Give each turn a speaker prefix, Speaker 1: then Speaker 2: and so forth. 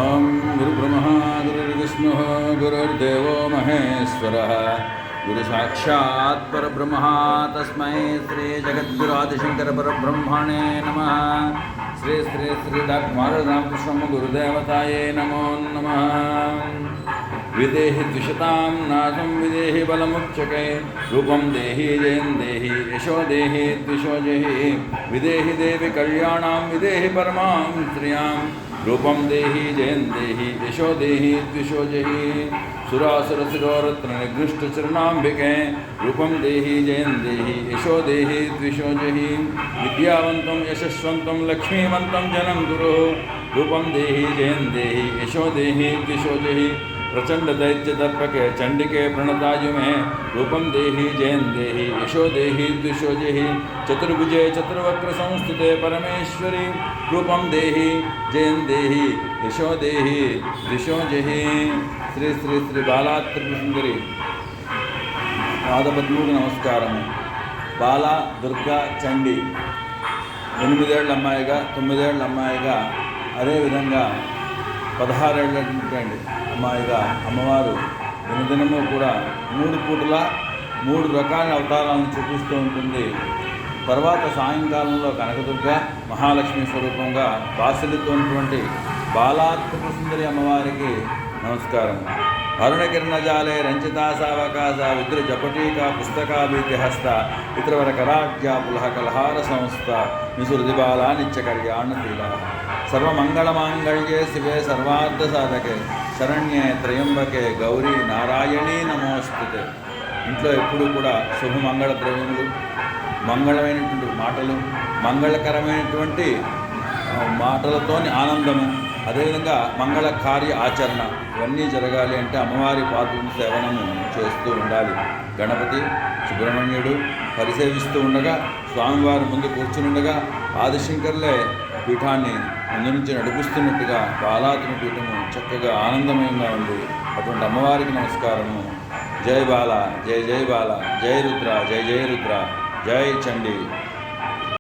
Speaker 1: ओम गुरुब्रह्मा गुरुर्विष्णुः गुरुर्देवो महेश्वरः गुरु साक्षात् परब्रह्म तस्मै श्री जगद्गुरु आदिशंकर परब्रह्मणे नमः। श्री श्री श्री रामकृष्ण गुरुदेवताये नमो नमः। विदेहि द्विषतां नाशं विदेहि बलमुच्चके रूपं देहि जयं देहि यशो देहि द्विषो जहि विदेहि देवि कल्याणां विदेहि परमां श्रियां रूपं देहि जयं देहि यशो देहि द्विषो जहि सुरासुरसिरोरत्न निगृष्टचरणाम्बिके रूपं देहि जयं देहि यशो देहि द्विषो जहि विद्यावन्तं यशस्वन्तं लक्ष्मीवन्तं जनं गुरु रूपं देहि जयं देहि यशो देहि द्विषो जहि प्रचंड दैत्य दर्पके चंडिके प्रणतायु में रूपम देहि जयं देहि यशो देहि द्विषो जहि चतुर्भुजे चतुर्वक्र संस्थिते परमेश्वरी रूपम देहि जयं देहि यशो देहि द्विषो जहि। श्री श्री श्री बाला त्रिपुरसुंदरी పాదపద్మములకు నమస్కారం। బాలా దుర్గా చండి 8 ఏళ్ల అమ్మాయిగా 9 ఏళ్ల అమ్మాయిగా అదేవిధంగా 16 ఏళ్ళ అమ్మాయిగా అమ్మవారు దినదినము కూడా 3 పూటల 3 రకాల అవతారాలను చూపిస్తూ ఉంటుంది। తర్వాత సాయంకాలంలో కనకదుర్గ మహాలక్ష్మి స్వరూపంగా బాసిల్లుతున్నటువంటి బాలా త్రిపురసుందరి అమ్మవారికి నమస్కారం। అరుణకిరణజాలే రంచితా సావకాశ విద్రు జపటీకా పుస్తకాభిహస్త పితృవర కరాజ్ఞా పులహ కలహార సంస్థ నిసురుదిబాలా నిత్య కళ్యాణశీల సర్వమంగళమాంగళ్యే శివే సర్వార్థ సాధకే శరణ్యే త్రయంబకే గౌరీ నారాయణీ నమోస్తుతే। ఇంట్లో ఎప్పుడూ కూడా శుభమంగళ ద్రవ్యములు, మంగళమైనటువంటి మాటలు, మంగళకరమైనటువంటి మాటలతోని ఆనందము, అదేవిధంగా మంగళ కార్య ఆచరణ ఇవన్నీ జరగాలి అంటే అమ్మవారి పాత్రను సేవనము చేస్తూ ఉండాలి। గణపతి సుబ్రహ్మణ్యుడు పరిసేవిస్తూ ఉండగా స్వామివారి ముందు కూర్చునుండగా ఆదిశంకర్లే పీఠాన్ని ముందు నుంచి నడిపిస్తున్నట్టుగా బాలాతుని పీఠము చక్కగా ఆనందమయంగా ఉంది। అటువంటి అమ్మవారికి నమస్కారము। జై బాల, జై జై బాల, జై రుద్ర, జై జై రుద్ర, జై చండీ।